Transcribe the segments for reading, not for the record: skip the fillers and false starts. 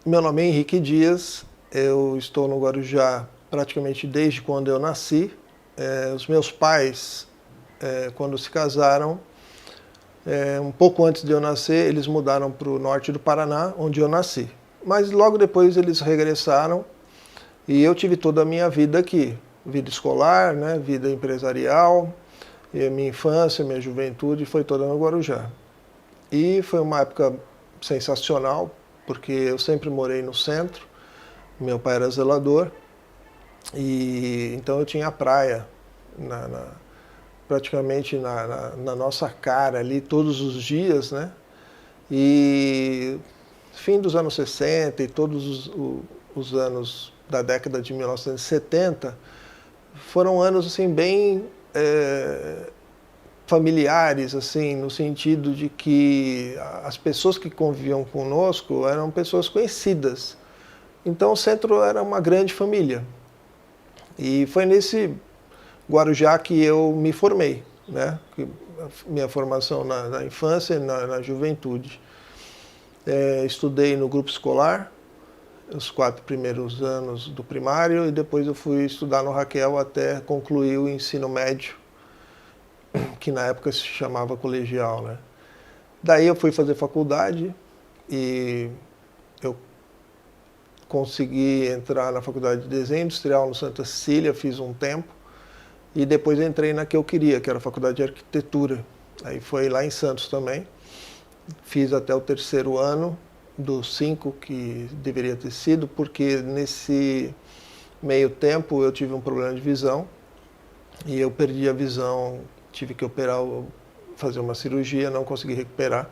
Meu nome é Henrique Dias, eu estou no Guarujá praticamente desde quando eu nasci. Os meus pais, quando se casaram, um pouco antes de eu nascer, eles mudaram para o norte do Paraná, onde eu nasci. Mas logo depois eles regressaram e eu tive toda a minha vida aqui. Vida escolar, né, vida empresarial, e a minha infância, minha juventude foi toda no Guarujá. E foi uma época sensacional, porque eu sempre morei no centro, meu pai era zelador, e então eu tinha a praia praticamente na nossa cara ali todos os dias, né? E fim dos anos 60 e todos os anos da década de 1970 foram anos assim bem familiares, assim, no sentido de que as pessoas que conviviam conosco eram pessoas conhecidas. Então o centro era uma grande família. E foi nesse Guarujá que eu me formei, né? Minha formação na infância e na juventude. Estudei no grupo escolar, os 4 primeiros anos do primário, e depois eu fui estudar no Raquel até concluir o ensino médio, que na época se chamava colegial, né? Daí eu fui fazer faculdade e eu consegui entrar na faculdade de desenho industrial no Santa Cecília, fiz um tempo, e depois entrei na que eu queria, que era a faculdade de arquitetura. Aí foi lá em Santos também. Fiz até o 3º ano dos 5 que deveria ter sido, porque nesse meio tempo eu tive um problema de visão e eu perdi a visão, tive que operar, fazer uma cirurgia, não consegui recuperar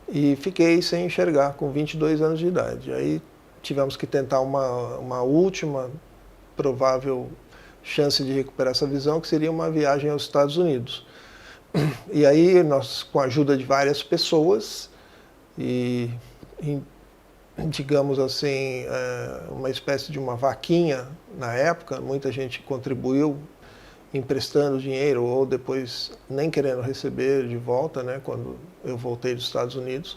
e fiquei sem enxergar com 22 anos de idade. Aí tivemos que tentar uma última provável chance de recuperar essa visão, que seria uma viagem aos Estados Unidos. E aí nós, com a ajuda de várias pessoas e digamos assim, uma espécie de uma vaquinha na época, muita gente contribuiu emprestando dinheiro ou depois nem querendo receber de volta, né, quando eu voltei dos Estados Unidos.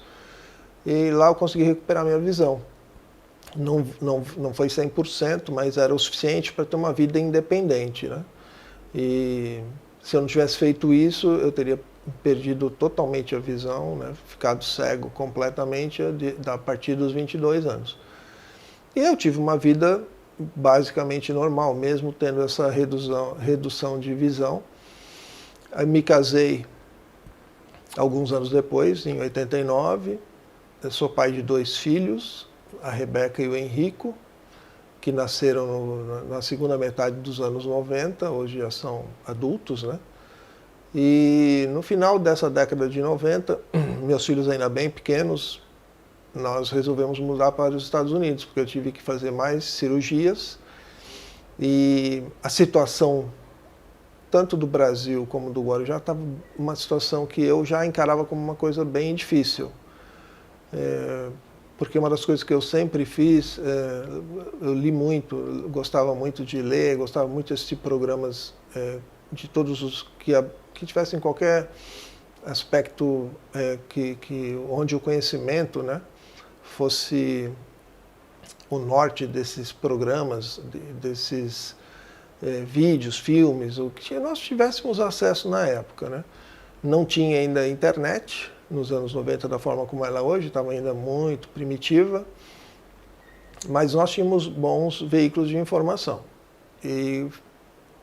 E lá eu consegui recuperar minha visão. Não foi 100%, mas era o suficiente para ter uma vida independente, né? E se eu não tivesse feito isso, eu teria perdido totalmente a visão, né? Ficado cego completamente a partir dos 22 anos. E eu tive uma vida basicamente normal, mesmo tendo essa redução de visão. Aí me casei alguns anos depois, em 89. Eu sou pai de 2 filhos, a Rebeca e o Henrico, que nasceram na segunda metade dos anos 90, hoje já são adultos, né? E no final dessa década de 90, meus filhos ainda bem pequenos, nós resolvemos mudar para os Estados Unidos, porque eu tive que fazer mais cirurgias e a situação, tanto do Brasil como do Guarujá, estava uma situação que eu já encarava como uma coisa bem difícil. Porque uma das coisas que eu sempre fiz, eu li muito, eu gostava muito de ler, gostava muito de assistir programas de todos os que tivessem qualquer aspecto onde o conhecimento, né, fosse o norte desses programas, desses vídeos, filmes, o que nós tivéssemos acesso na época, né? Não tinha ainda internet nos anos 90 da forma como ela é hoje, estava ainda muito primitiva, mas nós tínhamos bons veículos de informação. E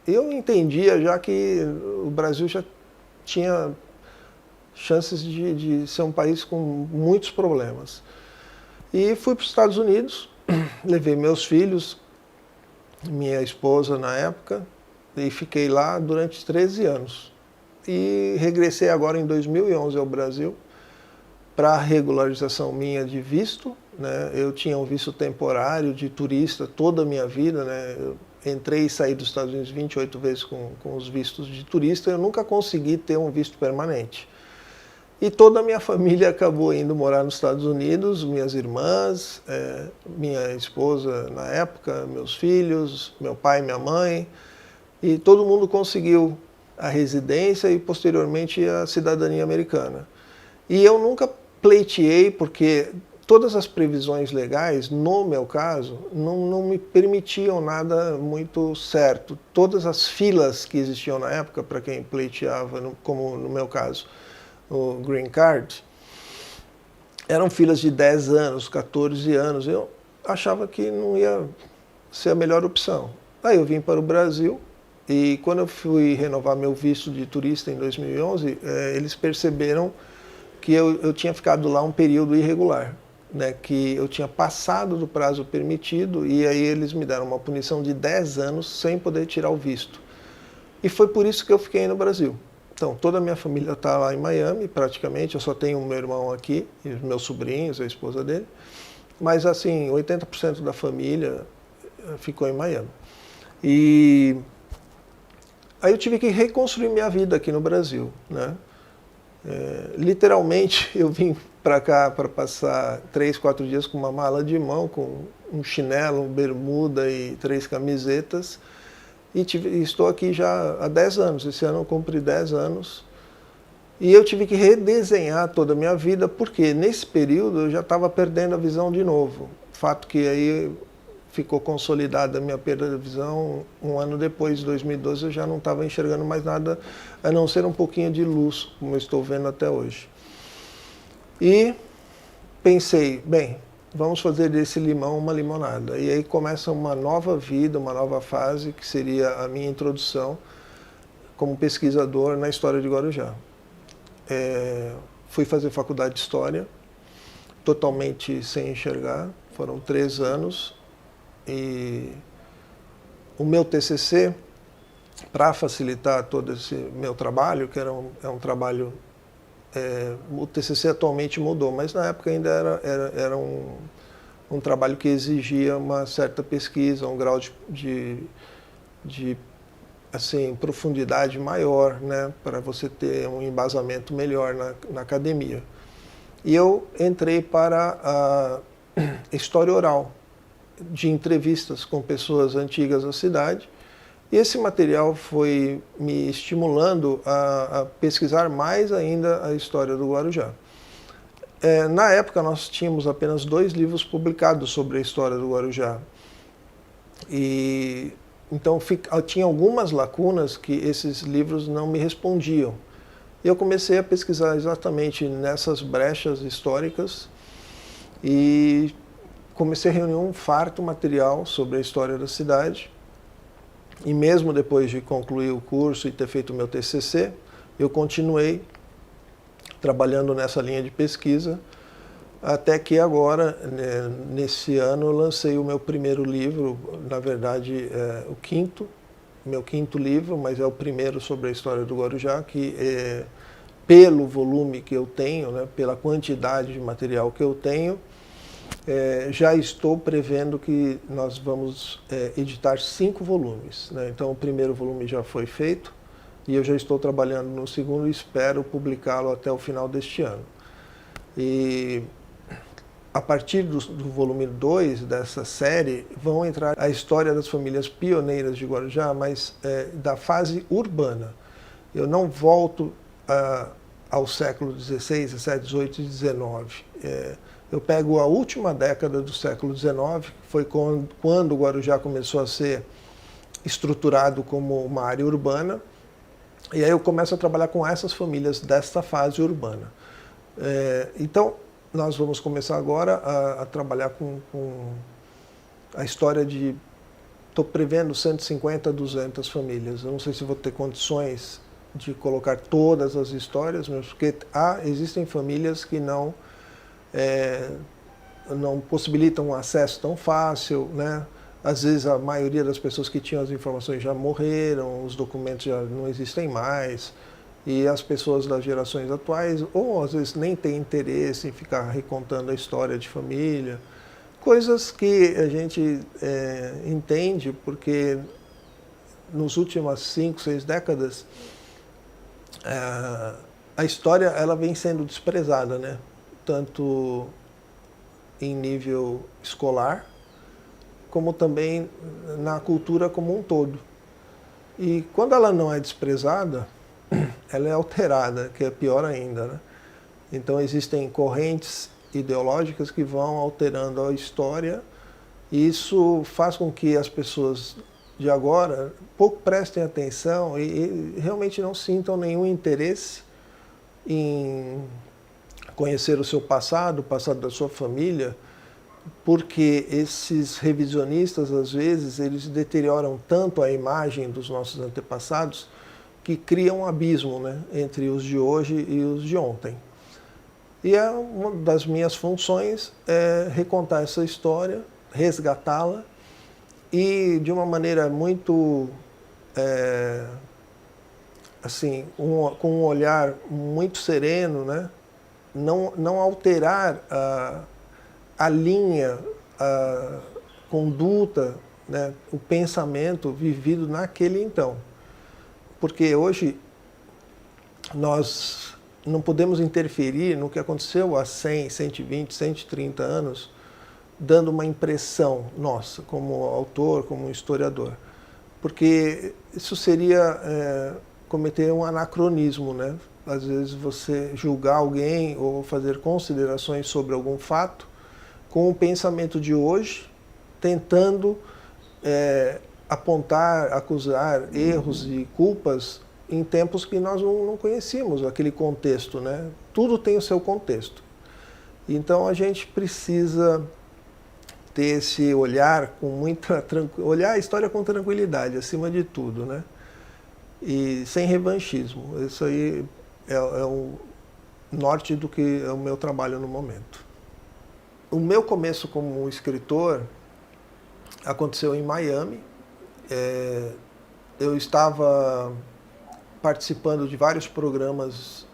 eu entendia já que o Brasil já tinha chances de ser um país com muitos problemas. E fui para os Estados Unidos, levei meus filhos, minha esposa na época, e fiquei lá durante 13 anos. E regressei agora em 2011 ao Brasil para a regularização minha de visto, né? Eu tinha um visto temporário de turista toda a minha vida, né? Eu entrei e saí dos Estados Unidos 28 vezes com os vistos de turista, eu nunca consegui ter um visto permanente. E toda a minha família acabou indo morar nos Estados Unidos, minhas irmãs, minha esposa na época, meus filhos, meu pai e minha mãe, e todo mundo conseguiu a residência e posteriormente a cidadania americana. E eu nunca pleiteei, porque todas as previsões legais, no meu caso, não me permitiam nada muito certo. Todas as filas que existiam na época, para quem pleiteava, como no meu caso, o Green Card, eram filas de 10 anos, 14 anos. Eu achava que não ia ser a melhor opção. Aí eu vim para o Brasil e quando eu fui renovar meu visto de turista em 2011, eles perceberam que eu tinha ficado lá um período irregular. Né, que eu tinha passado do prazo permitido e aí eles me deram uma punição de 10 anos sem poder tirar o visto. E foi por isso que eu fiquei no Brasil. Então, toda a minha família está lá em Miami, praticamente. Eu só tenho o meu irmão aqui, e os meus sobrinhos, a esposa dele. Mas, assim, 80% da família ficou em Miami. E aí eu tive que reconstruir minha vida aqui no Brasil, né? Literalmente, eu vim para cá para passar 3, 4 dias com uma mala de mão, com um chinelo, um bermuda e 3 camisetas. E estou aqui já há 10 anos. Esse ano eu cumpri 10 anos. E eu tive que redesenhar toda a minha vida, porque nesse período eu já estava perdendo a visão de novo. Fato que aí ficou consolidada a minha perda de visão. Um ano depois, 2012, eu já não estava enxergando mais nada, a não ser um pouquinho de luz, como eu estou vendo até hoje. E pensei, bem, vamos fazer desse limão uma limonada. E aí começa uma nova vida, uma nova fase, que seria a minha introdução como pesquisador na história de Guarujá. Fui fazer faculdade de História, totalmente sem enxergar, foram 3 anos. E o meu TCC, para facilitar todo esse meu trabalho, que é um trabalho... o TCC atualmente mudou, mas na época ainda era um trabalho que exigia uma certa pesquisa, um grau de assim, profundidade maior, né, para você ter um embasamento melhor na academia. E eu entrei para a história oral, de entrevistas com pessoas antigas da cidade, e esse material foi me estimulando a pesquisar mais ainda a história do Guarujá. Na época nós tínhamos apenas 2 livros publicados sobre a história do Guarujá, e então tinha algumas lacunas que esses livros não me respondiam. E eu comecei a pesquisar exatamente nessas brechas históricas e comecei a reunir um farto material sobre a história da cidade. E mesmo depois de concluir o curso e ter feito o meu TCC, eu continuei trabalhando nessa linha de pesquisa, até que agora, nesse ano, eu lancei o meu primeiro livro, na verdade, meu quinto livro, mas é o primeiro sobre a história do Guarujá, que pelo volume que eu tenho, né, pela quantidade de material que eu tenho, já estou prevendo que nós vamos editar 5 volumes. Né? Então, o primeiro volume já foi feito e eu já estou trabalhando no segundo e espero publicá-lo até o final deste ano. E a partir do volume 2 dessa série, vão entrar a história das famílias pioneiras de Guarujá, mas da fase urbana. Eu não volto ao século XVI, XVII, XVIII e XIX. Eu pego a última década do século XIX, que foi quando o Guarujá começou a ser estruturado como uma área urbana, e aí eu começo a trabalhar com essas famílias desta fase urbana. Então, nós vamos começar agora a trabalhar com a história de... Estou prevendo 150 a 200 famílias. Eu não sei se vou ter condições de colocar todas as histórias, mas porque existem famílias que não possibilitam um acesso tão fácil, né? Às vezes a maioria das pessoas que tinham as informações já morreram, os documentos já não existem mais, e as pessoas das gerações atuais, ou às vezes nem têm interesse em ficar recontando a história de família, coisas que a gente entende, porque nos últimas 5, 6 décadas, a história ela vem sendo desprezada, né? Tanto em nível escolar, como também na cultura como um todo. E quando ela não é desprezada, ela é alterada, que é pior ainda, né? Então existem correntes ideológicas que vão alterando a história. E isso faz com que as pessoas de agora pouco prestem atenção e realmente não sintam nenhum interesse em conhecer o seu passado, o passado da sua família, porque esses revisionistas, às vezes, eles deterioram tanto a imagem dos nossos antepassados que criam um abismo, né, entre os de hoje e os de ontem. E uma das minhas funções é recontar essa história, resgatá-la e de uma maneira muito, assim, com um olhar muito sereno, né, não alterar a linha, a conduta, né, o pensamento vivido naquele então. Porque hoje nós não podemos interferir no que aconteceu há 100, 120, 130 anos, dando uma impressão nossa, como autor, como historiador. Porque isso seria cometer um anacronismo, né? Às vezes você julgar alguém ou fazer considerações sobre algum fato com o pensamento de hoje, tentando apontar, acusar erros e culpas em tempos que nós não conhecíamos aquele contexto, né? Tudo tem o seu contexto. Então a gente precisa ter esse olhar com muita olhar a história com tranquilidade, acima de tudo, né? E sem revanchismo. Isso aí é o norte do que é o meu trabalho no momento. O meu começo como escritor aconteceu em Miami. Eu estava participando de vários programas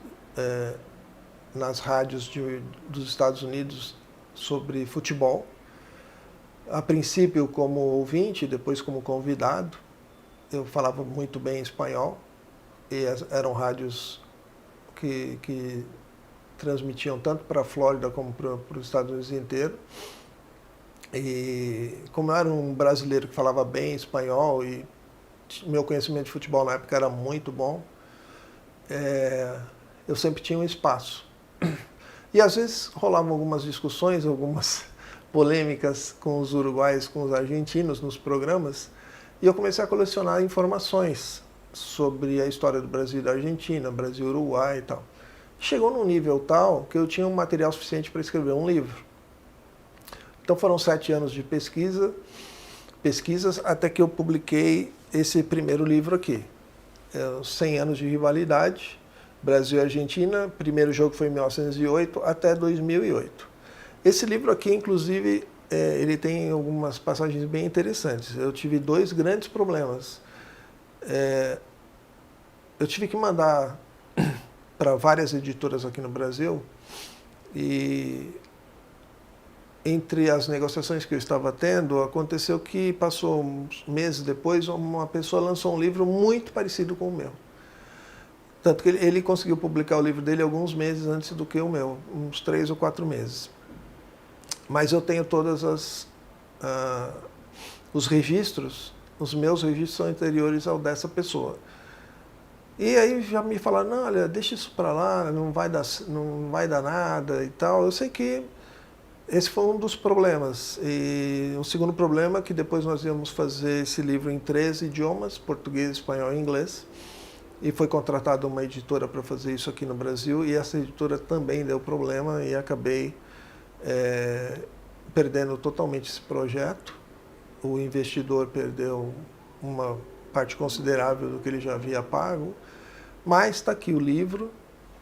nas rádios dos Estados Unidos sobre futebol. A princípio como ouvinte, depois como convidado. Eu falava muito bem espanhol e eram rádios que transmitiam tanto para a Flórida como para os Estados Unidos inteiro. E como eu era um brasileiro que falava bem espanhol e meu conhecimento de futebol na época era muito bom, eu sempre tinha um espaço. E às vezes rolavam algumas discussões, algumas polêmicas com os uruguaios, com os argentinos nos programas, e eu comecei a colecionar informações sobre a história do Brasil e da Argentina, Brasil e Uruguai e tal. Chegou num nível tal que eu tinha um material suficiente para escrever um livro. Então foram 7 anos de pesquisas, até que eu publiquei esse primeiro livro aqui. 100 anos de rivalidade, Brasil e Argentina, primeiro jogo foi em 1908 até 2008. Esse livro aqui, inclusive, ele tem algumas passagens bem interessantes. Eu tive 2 grandes problemas. Eu tive que mandar para várias editoras aqui no Brasil e entre as negociações que eu estava tendo, aconteceu que passou uns meses depois, uma pessoa lançou um livro muito parecido com o meu. Tanto que ele conseguiu publicar o livro dele alguns meses antes do que o meu, uns 3 ou 4 meses. Mas eu tenho todas os registros, os meus registros são anteriores ao dessa pessoa. E aí já me falaram, não, olha, deixa isso para lá, não vai dar nada e tal. Eu sei que esse foi um dos problemas. E o segundo problema é que depois nós íamos fazer esse livro em 3 idiomas, português, espanhol e inglês. E foi contratada uma editora para fazer isso aqui no Brasil, e essa editora também deu problema e acabei perdendo totalmente esse projeto. O investidor perdeu uma parte considerável do que ele já havia pago, mas está aqui o livro,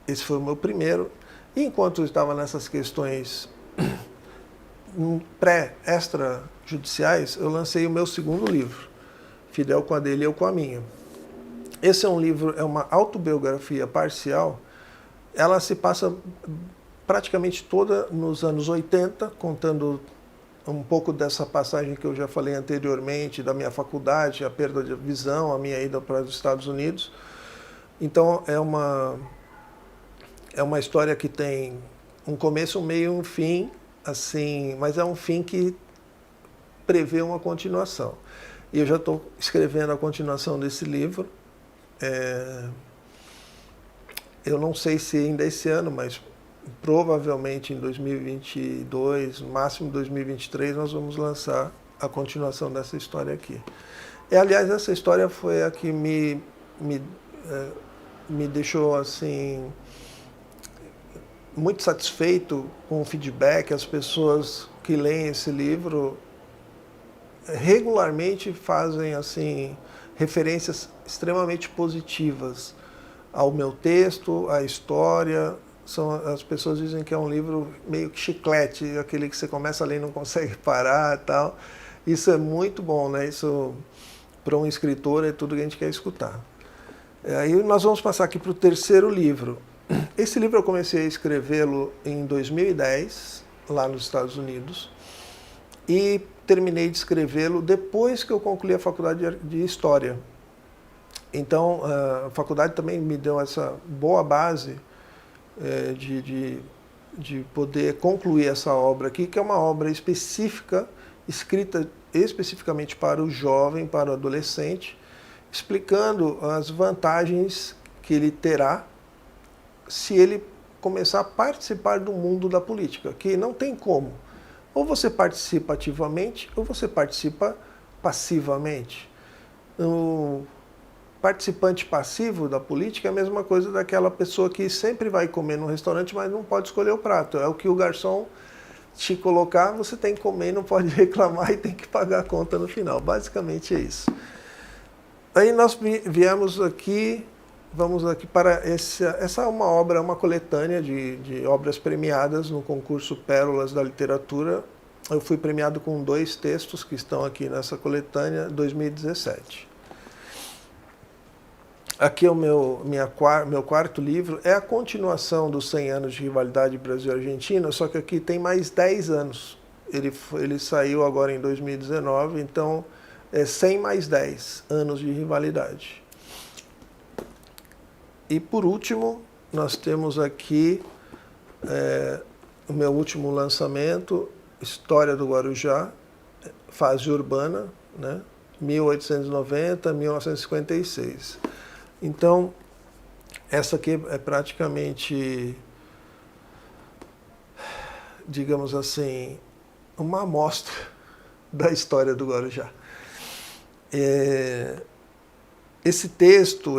esse foi o meu primeiro. E enquanto eu estava nessas questões extrajudiciais, eu lancei o meu segundo livro, Fidel com a dele e eu com a minha. Esse é um livro, é uma autobiografia parcial, ela se passa praticamente toda nos anos 80, contando um pouco dessa passagem que eu já falei anteriormente, da minha faculdade, a perda de visão, a minha ida para os Estados Unidos. Então é uma história que tem um começo, um meio e um fim, assim, mas é um fim que prevê uma continuação. E eu já estou escrevendo a continuação desse livro. Eu não sei se ainda esse ano, mas provavelmente em 2022, no máximo 2023, nós vamos lançar a continuação dessa história aqui. E, aliás, essa história foi a que me deixou assim muito satisfeito com o feedback. As pessoas que leem esse livro regularmente fazem assim referências extremamente positivas ao meu texto, à história. As pessoas dizem que é um livro meio que chiclete, aquele que você começa a ler e não consegue parar e tal. Isso é muito bom, né? Isso, para um escritor, é tudo que a gente quer escutar. Aí nós vamos passar aqui para o terceiro livro. Esse livro eu comecei a escrevê-lo em 2010, lá nos Estados Unidos, e terminei de escrevê-lo depois que eu concluí a faculdade de História. Então, a faculdade também me deu essa boa base de poder concluir essa obra aqui, que é uma obra específica, escrita especificamente para o jovem, para o adolescente, explicando as vantagens que ele terá se ele começar a participar do mundo da política, que não tem como. Ou você participa ativamente, ou você participa passivamente. O participante passivo da política é a mesma coisa daquela pessoa que sempre vai comer num restaurante, mas não pode escolher o prato. É o que o garçom te colocar, você tem que comer, não pode reclamar e tem que pagar a conta no final. Basicamente é isso. Aí nós viemos aqui, vamos aqui para essa é uma obra, uma coletânea de obras premiadas no concurso Pérolas da Literatura. Eu fui premiado com 2 textos que estão aqui nessa coletânea, 2017. Aqui é o meu quarto livro, é a continuação dos 100 anos de rivalidade Brasil-Argentina, só que aqui tem mais 10 anos. Ele saiu agora em 2019, então é 100 mais 10 anos de rivalidade. E por último, nós temos aqui o meu último lançamento, História do Guarujá, fase urbana, né? 1890 a 1956. Então, essa aqui é praticamente, digamos assim, uma amostra da história do Guarujá. Esse texto,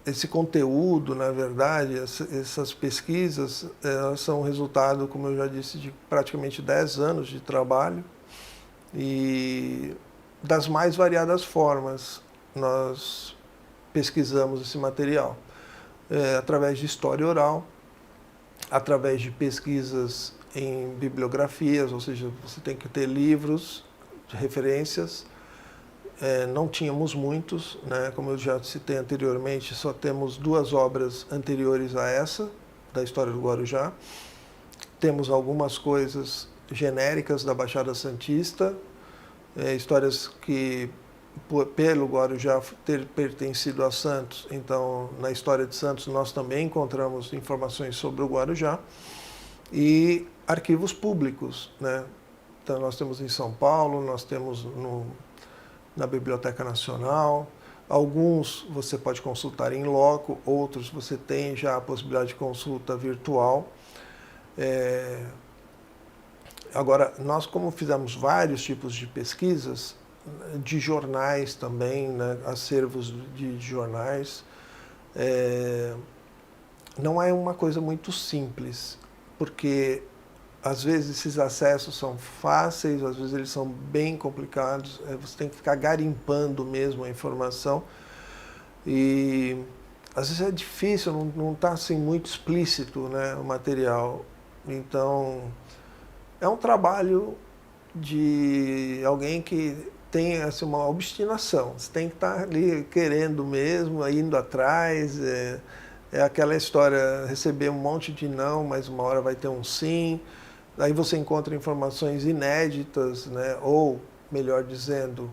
esse conteúdo, na verdade, essas pesquisas, elas são resultado, como eu já disse, de praticamente 10 anos de trabalho e das mais variadas formas nós pesquisamos esse material. Através de história oral, através de pesquisas em bibliografias, ou seja, você tem que ter livros de referências. Não tínhamos muitos, né? Como eu já citei anteriormente, só temos 2 obras anteriores a essa, da história do Guarujá. Temos algumas coisas genéricas da Baixada Santista, histórias que, pelo Guarujá ter pertencido a Santos, então na história de Santos nós também encontramos informações sobre o Guarujá, e arquivos públicos, né? Então nós temos em São Paulo, nós temos na Biblioteca Nacional, alguns você pode consultar em loco, outros você tem já a possibilidade de consulta virtual. Agora, nós como fizemos vários tipos de pesquisas, de jornais também, né, acervos de jornais, não é uma coisa muito simples, porque às vezes esses acessos são fáceis, às vezes eles são bem complicados, você tem que ficar garimpando mesmo a informação e às vezes é difícil, não está assim muito explícito, né, o material. Então é um trabalho de alguém que tem assim, uma obstinação, você tem que estar ali querendo mesmo, indo atrás, é aquela história, receber um monte de não, mas uma hora vai ter um sim. Aí você encontra informações inéditas, né? Ou, melhor dizendo,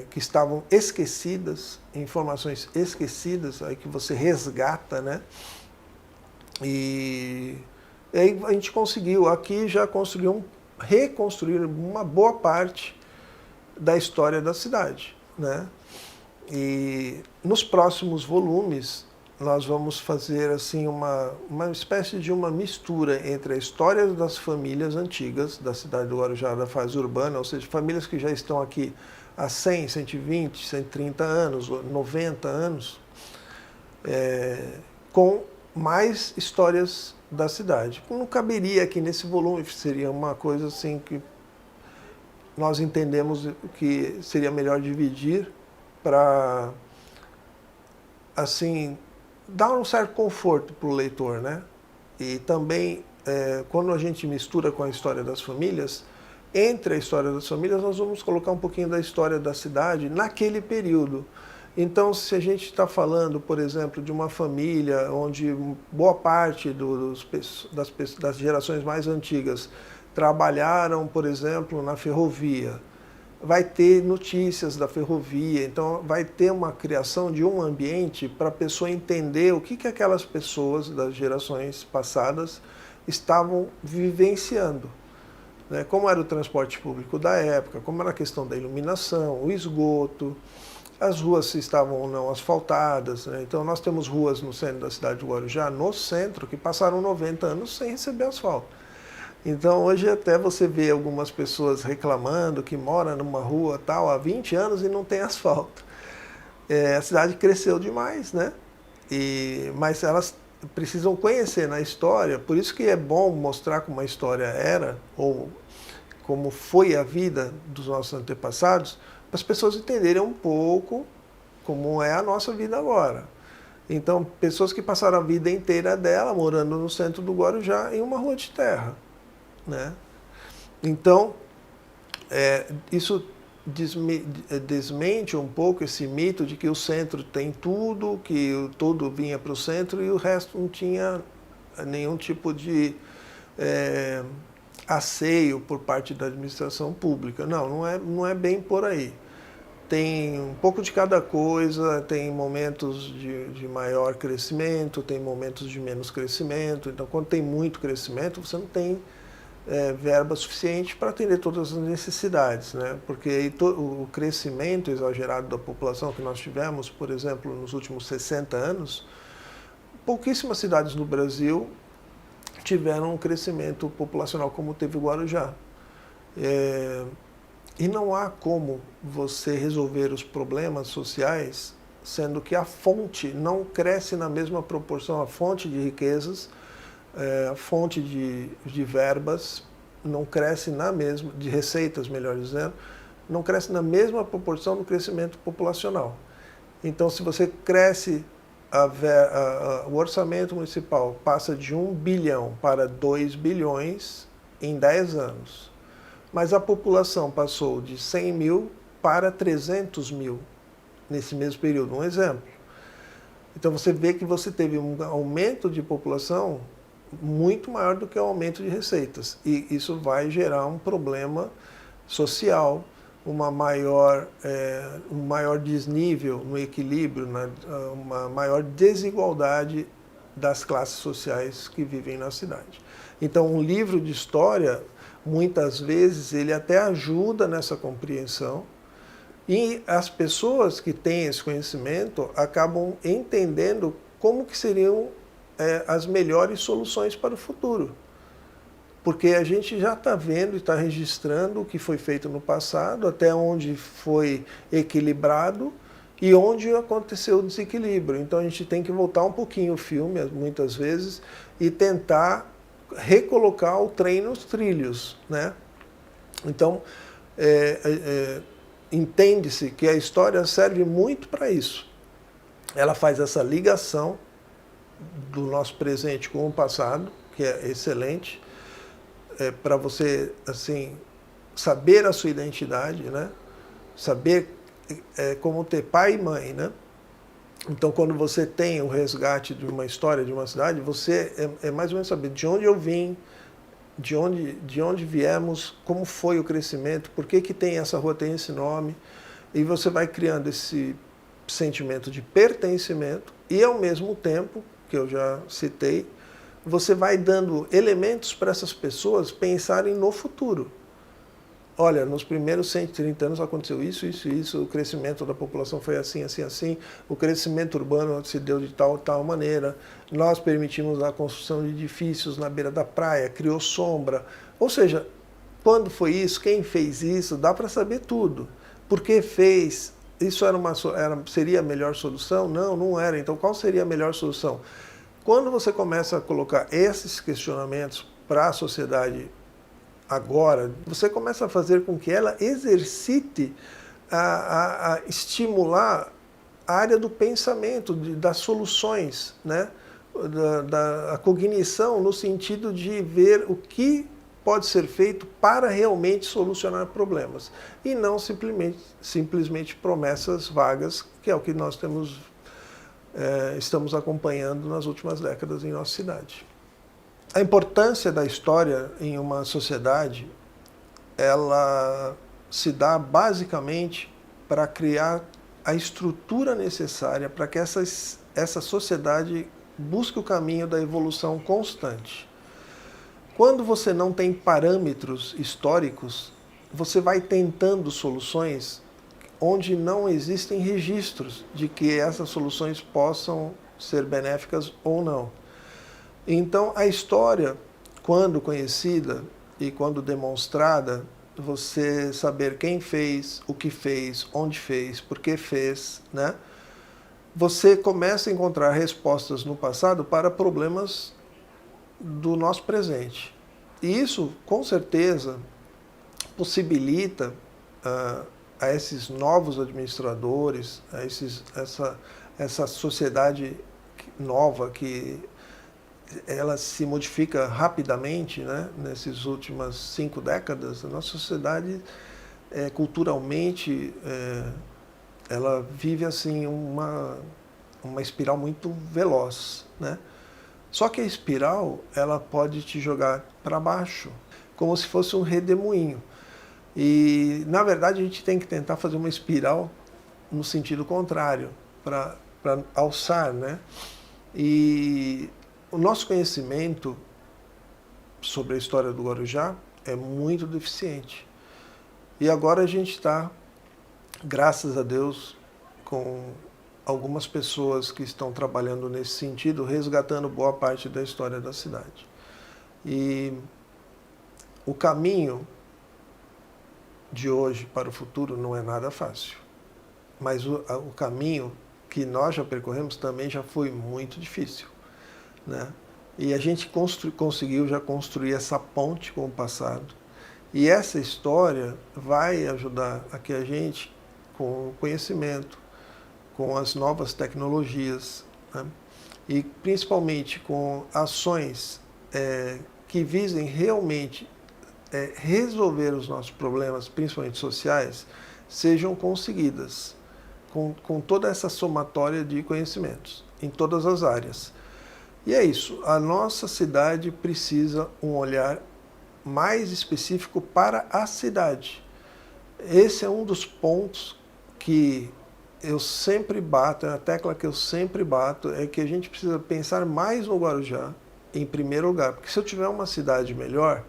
que estavam esquecidas, informações esquecidas, aí que você resgata, né? E aí a gente conseguiu, aqui já conseguiu reconstruir uma boa parte da história da cidade, né? E nos próximos volumes nós vamos fazer assim uma espécie de uma mistura entre a história das famílias antigas da cidade do Guarujá, da fase urbana, ou seja, famílias que já estão aqui há 100, 120, 130 anos, 90 anos, com mais histórias da cidade. Não caberia aqui nesse volume, seria uma coisa assim que nós entendemos que seria melhor dividir para, assim, dar um certo conforto para o leitor, né? E também, quando a gente mistura com a história das famílias, entre a história das famílias, nós vamos colocar um pouquinho da história da cidade naquele período. Então, se a gente está falando, por exemplo, de uma família onde boa parte das gerações mais antigas trabalharam, por exemplo, na ferrovia, vai ter notícias da ferrovia, então vai ter uma criação de um ambiente para a pessoa entender o que aquelas pessoas das gerações passadas estavam vivenciando. Né? Como era o transporte público da época, como era a questão da iluminação, o esgoto, as ruas se estavam ou não asfaltadas. Né? Então nós temos ruas no centro da cidade de Guarujá, no centro, que passaram 90 anos sem receber asfalto. Então hoje até você vê algumas pessoas reclamando que moram numa rua tal há 20 anos e não tem asfalto. A cidade cresceu demais, né? Mas elas precisam conhecer na história, por isso que é bom mostrar como a história era, ou como foi a vida dos nossos antepassados, para as pessoas entenderem um pouco como é a nossa vida agora. Então, pessoas que passaram a vida inteira dela morando no centro do Guarujá em uma rua de terra. Né? Então, isso desmente um pouco esse mito de que o centro tem tudo, que tudo vinha para o centro e o resto não tinha nenhum tipo de asseio por parte da administração pública. Não é bem por aí. Tem um pouco de cada coisa, tem momentos de maior crescimento, tem momentos de menos crescimento. Então, quando tem muito crescimento, você não tem verba suficiente para atender todas as necessidades, né? Porque o crescimento exagerado da população que nós tivemos, por exemplo, nos últimos 60 anos, pouquíssimas cidades no Brasil tiveram um crescimento populacional como teve o Guarujá. E não há como você resolver os problemas sociais sendo que a fonte não cresce na mesma proporção, a fonte de riquezas, a fonte de verbas não cresce na mesma, de receitas, melhor dizendo, não cresce na mesma proporção do crescimento populacional. Então, se você cresce, o orçamento municipal passa de 1 bilhão para 2 bilhões em 10 anos, mas a população passou de 100 mil para 300 mil nesse mesmo período, um exemplo. Então, você vê que você teve um aumento de população muito maior do que o aumento de receitas. E isso vai gerar um problema social, um maior desnível no equilíbrio, uma maior desigualdade das classes sociais que vivem na cidade. Então, um livro de história, muitas vezes, ele até ajuda nessa compreensão, e as pessoas que têm esse conhecimento acabam entendendo como que seriam as melhores soluções para o futuro. Porque a gente já está vendo e está registrando o que foi feito no passado, até onde foi equilibrado e onde aconteceu o desequilíbrio. Então a gente tem que voltar um pouquinho o filme, muitas vezes, e tentar recolocar o trem nos trilhos. Né? Então, entende-se que a história serve muito para isso. Ela faz essa ligação do nosso presente com o passado, que é excelente, para você assim saber a sua identidade, né? Saber como ter pai e mãe, né? Então, quando você tem o resgate de uma história de uma cidade, você é mais ou menos saber de onde eu vim, de onde viemos, como foi o crescimento, por que tem essa rua, tem esse nome, e você vai criando esse sentimento de pertencimento e, ao mesmo tempo, que eu já citei, você vai dando elementos para essas pessoas pensarem no futuro. olha, nos primeiros 130 anos aconteceu isso, isso, isso, o crescimento da população foi assim, assim, assim, o crescimento urbano se deu de tal, tal maneira, nós permitimos a construção de edifícios na beira da praia, criou sombra. Ou seja, quando foi isso, quem fez isso, dá para saber tudo. Por que fez? Isso seria a melhor solução? Não, não era. Então, qual seria a melhor solução? Quando você começa a colocar esses questionamentos para a sociedade agora, você começa a fazer com que ela exercite a estimular a área do pensamento, das soluções, né? da cognição, no sentido de ver o que pode ser feito para realmente solucionar problemas. E não simplesmente promessas vagas, que é o que nós estamos acompanhando nas últimas décadas em nossa cidade. A importância da história em uma sociedade, ela se dá basicamente para criar a estrutura necessária para que essa sociedade busque o caminho da evolução constante. Quando você não tem parâmetros históricos, você vai tentando soluções onde não existem registros de que essas soluções possam ser benéficas ou não. Então, a história, quando conhecida e quando demonstrada, você saber quem fez, o que fez, onde fez, por que fez, né? Você começa a encontrar respostas no passado para problemas do nosso presente. E isso, com certeza, possibilita a esses novos administradores, essa sociedade nova que ela se modifica rapidamente, né? Nessas últimas 5 décadas, a nossa sociedade, culturalmente, ela vive assim uma espiral muito veloz, né? Só que a espiral, ela pode te jogar para baixo, como se fosse um redemoinho. E, na verdade, a gente tem que tentar fazer uma espiral no sentido contrário, para alçar, né? E o nosso conhecimento sobre a história do Guarujá é muito deficiente. E agora a gente está, graças a Deus, com algumas pessoas que estão trabalhando nesse sentido, resgatando boa parte da história da cidade. E o caminho de hoje para o futuro não é nada fácil. Mas o caminho que nós já percorremos também já foi muito difícil, né? E a gente conseguiu já construir essa ponte com o passado. E essa história vai ajudar a que a gente, com o conhecimento, com as novas tecnologias, né? E principalmente com ações que visem realmente resolver os nossos problemas, principalmente sociais, sejam conseguidas com toda essa somatória de conhecimentos em todas as áreas. E é isso, a nossa cidade precisa um olhar mais específico para a cidade. Esse é um dos pontos que eu sempre bato, é a tecla que eu sempre bato, é que a gente precisa pensar mais no Guarujá, em primeiro lugar. Porque se eu tiver uma cidade melhor,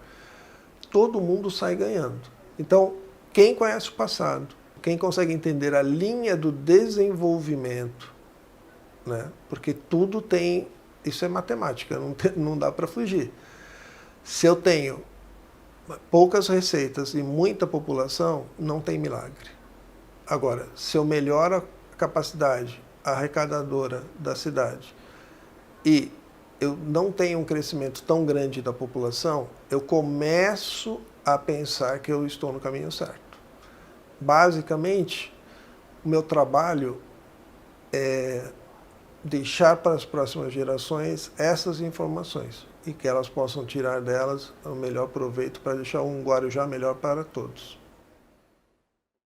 todo mundo sai ganhando. Então, quem conhece o passado, quem consegue entender a linha do desenvolvimento, né? Porque tudo tem, isso é matemática, não dá para fugir. Se eu tenho poucas receitas e muita população, não tem milagre. Agora, se eu melhoro a capacidade arrecadadora da cidade e eu não tenho um crescimento tão grande da população, eu começo a pensar que eu estou no caminho certo. Basicamente, o meu trabalho é deixar para as próximas gerações essas informações e que elas possam tirar delas o melhor proveito para deixar um Guarujá melhor para todos.